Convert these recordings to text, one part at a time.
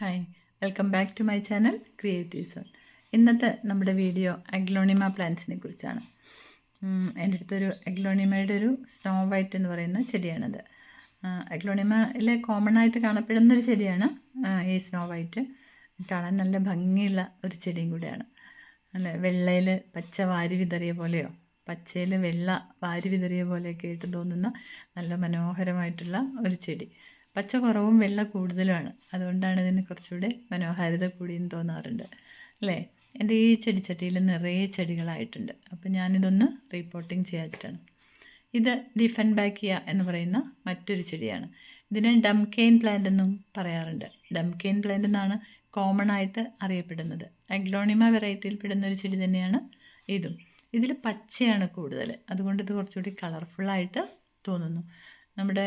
Hi, welcome back to my channel creative zone. ഇന്നത്തെ നമ്മുടെ video aglaonema പ്ലാന്റ്സിനെ കുറിച്ചാണ്. എൻ്റെ അടുത്തൊരു അഗ്ലോണിമയുടെ ഒരു സ്നോ വൈറ്റ് എന്ന് പറയുന്ന ചെടിയാണിത്. അഗ്ലോണിമയിലെ കോമൺ ആയിട്ട് കാണപ്പെടുന്നൊരു ചെടിയാണ് ഈ സ്നോ വൈറ്റ്. കാണാൻ നല്ല ഭംഗിയുള്ള ഒരു ചെടിയും കൂടിയാണ്. അല്ല, വെള്ളയിൽ പച്ച വാരി വിതറിയ പോലെയോ പച്ചയിൽ വെള്ള വാരി വിതറിയ പോലെയൊക്കെ ആയിട്ട് തോന്നുന്ന നല്ല മനോഹരമായിട്ടുള്ള ഒരു ചെടി. പച്ച കുറവും വെള്ള കൂടുതലുമാണ്, അതുകൊണ്ടാണ് ഇതിന് കുറച്ചുകൂടെ മനോഹാരിത കൂടിയെന്ന് തോന്നാറുണ്ട് അല്ലേ. എൻ്റെ ഈ ചെടിച്ചട്ടിയിൽ നിറയെ ചെടികളായിട്ടുണ്ട്. അപ്പോൾ ഞാനിതൊന്ന് റീപോട്ടിങ് ചെയ്യാച്ചിട്ടാണ്. ഇത് ഡിഫൻബാക്കിയ എന്ന് പറയുന്ന മറ്റൊരു ചെടിയാണ്. ഇതിനെ ഡംകെയിൻ പ്ലാന്റ് എന്നും പറയാറുണ്ട്. ഡംകെയിൻ പ്ലാന്റ് എന്നാണ് കോമൺ ആയിട്ട് അറിയപ്പെടുന്നത്. അഗ്ലോണിമ വെറൈറ്റിയിൽ പെടുന്ന ഒരു ചെടി തന്നെയാണ് ഇതും. ഇതിൽ പച്ചയാണ് കൂടുതൽ, അതുകൊണ്ട് ഇത് കുറച്ചുകൂടി കളർഫുള്ളായിട്ട് തോന്നുന്നു. നമ്മുടെ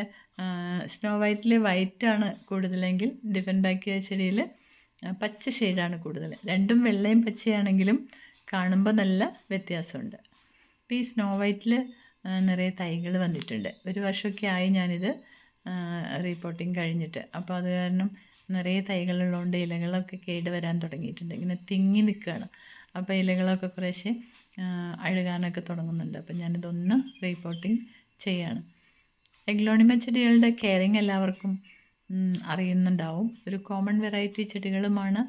സ്നോ വൈറ്റിൽ വൈറ്റാണ് കൂടുതലെങ്കിൽ ഡിഫൻബാക്കിയ ചെടിയിൽ പച്ച ഷെയ്ഡാണ് കൂടുതൽ. രണ്ടും വെള്ളയും പച്ചയാണെങ്കിലും കാണുമ്പോൾ നല്ല വ്യത്യാസമുണ്ട്. അപ്പോൾ ഈ സ്നോ വൈറ്റിൽ നിറയെ തൈകൾ വന്നിട്ടുണ്ട്. ഒരു വർഷമൊക്കെ ആയി ഞാനിത് റീപോട്ടിങ് കഴിഞ്ഞിട്ട്. അപ്പോൾ അത് കാരണം നിറയെ തൈകളുള്ളതുകൊണ്ട് ഇലകളൊക്കെ കേടുവരാൻ തുടങ്ങിയിട്ടുണ്ട്. ഇങ്ങനെ തിങ്ങി നിൽക്കുകയാണ്. അപ്പോൾ ഇലകളൊക്കെ കുറേശ്ശെ അഴുകാനൊക്കെ തുടങ്ങുന്നുണ്ട്. അപ്പോൾ ഞാനിതൊന്ന് റീപോട്ടിങ് ചെയ്യാണ്. അഗ്ലോണിമ ചെടികളുടെ കെയറിങ് എല്ലാവർക്കും അറിയുന്നുണ്ടാവും. ഒരു കോമൺ വെറൈറ്റി ചെടികളുമാണ്.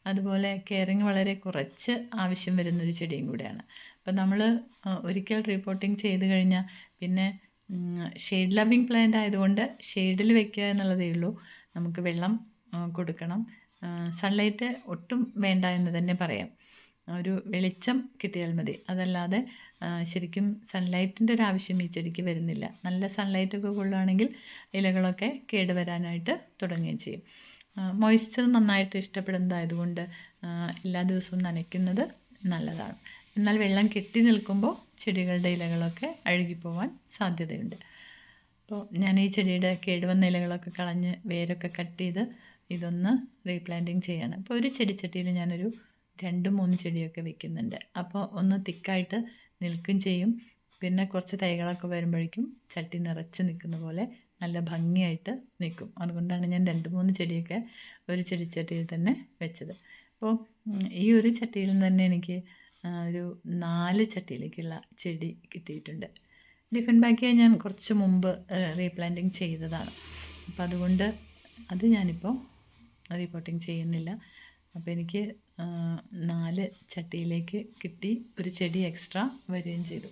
അതുപോലെ കെയറിങ് വളരെ കുറച്ച് ആവശ്യം വരുന്നൊരു ചെടിയും കൂടെയാണ്. അപ്പോൾ നമ്മൾ ഒരിക്കൽ റീപോട്ടിങ് ചെയ്ത് കഴിഞ്ഞാൽ പിന്നെ ഷെയ്ഡ് ലവിങ് പ്ലാന്റ് ആയതുകൊണ്ട് ഷെയ്ഡിൽ വെക്കുക എന്നുള്ളതേ ഉള്ളൂ. നമുക്ക് വെള്ളം കൊടുക്കണം. സൺലൈറ്റ് ഒട്ടും വേണ്ട എന്ന് തന്നെ പറയാം. ഒരു വെളിച്ചം കിട്ടിയാൽ മതി. അതല്ലാതെ ശരിക്കും സൺലൈറ്റിൻ്റെ ഒരു ആവശ്യം ഈ ചെടിക്ക് വരുന്നില്ല. നല്ല സൺലൈറ്റൊക്കെ കൊള്ളുകയാണെങ്കിൽ ഇലകളൊക്കെ കേടുവരാനായിട്ട് തുടങ്ങുകയും ചെയ്യും. മോയ്സ്ചർ നന്നായിട്ട് ഇഷ്ടപ്പെടുന്നതായതുകൊണ്ട് എല്ലാ ദിവസവും നനയ്ക്കുന്നത് നല്ലതാണ്. എന്നാൽ വെള്ളം കെട്ടി നിൽക്കുമ്പോൾ ചെടികളുടെ ഇലകളൊക്കെ അഴുകിപ്പോവാൻ സാധ്യതയുണ്ട്. അപ്പോൾ ഞാൻ ഈ ചെടിയുടെ കേടുവന്ന ഇലകളൊക്കെ കളഞ്ഞ് വേരൊക്കെ കട്ട് ചെയ്ത് ഇതൊന്ന് റീപ്ലാന്റിങ് ചെയ്യാണ്. അപ്പോൾ ഒരു ചെടിച്ചട്ടിയിൽ ഞാനൊരു 2-3 ചെടിയൊക്കെ വെക്കുന്നുണ്ട്. അപ്പോൾ ഒന്ന് തിക്കായിട്ട് നിൽക്കുകയും ചെയ്യും. പിന്നെ കുറച്ച് തൈകളൊക്കെ വരുമ്പോഴേക്കും ചട്ടി നിറച്ച് നിൽക്കുന്ന പോലെ നല്ല ഭംഗിയായിട്ട് നിൽക്കും. അതുകൊണ്ടാണ് ഞാൻ 2-3 ചെടിയൊക്കെ ഒരു ചെടിച്ചട്ടിയിൽ തന്നെ വെച്ചത്. അപ്പോൾ ഈ ഒരു ചട്ടിയിൽ നിന്ന് തന്നെ എനിക്ക് ഒരു 4 ചട്ടിയിലേക്കുള്ള ചെടി കിട്ടിയിട്ടുണ്ട്. ഡിഫൻബാക്കിയ ഞാൻ കുറച്ച് മുമ്പ് റീപ്ലാന്റിങ് ചെയ്തതാണ്. അപ്പോൾ അതുകൊണ്ട് അത് ഞാനിപ്പോൾ റീപോട്ടിങ് ചെയ്യുന്നില്ല. അപ്പോൾ എനിക്ക് 4 ചട്ടിയിലേക്ക് കിട്ടി. ഒരു ചെടി എക്സ്ട്രാ വരികയും ചെയ്തു.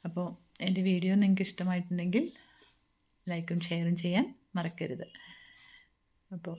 അപ്പോൾ എൻ്റെ വീഡിയോ നിങ്ങൾക്ക് ഇഷ്ടമായിട്ടുണ്ടെങ്കിൽ ലൈക്കും ഷെയറും ചെയ്യാൻ മറക്കരുത്. അപ്പോൾ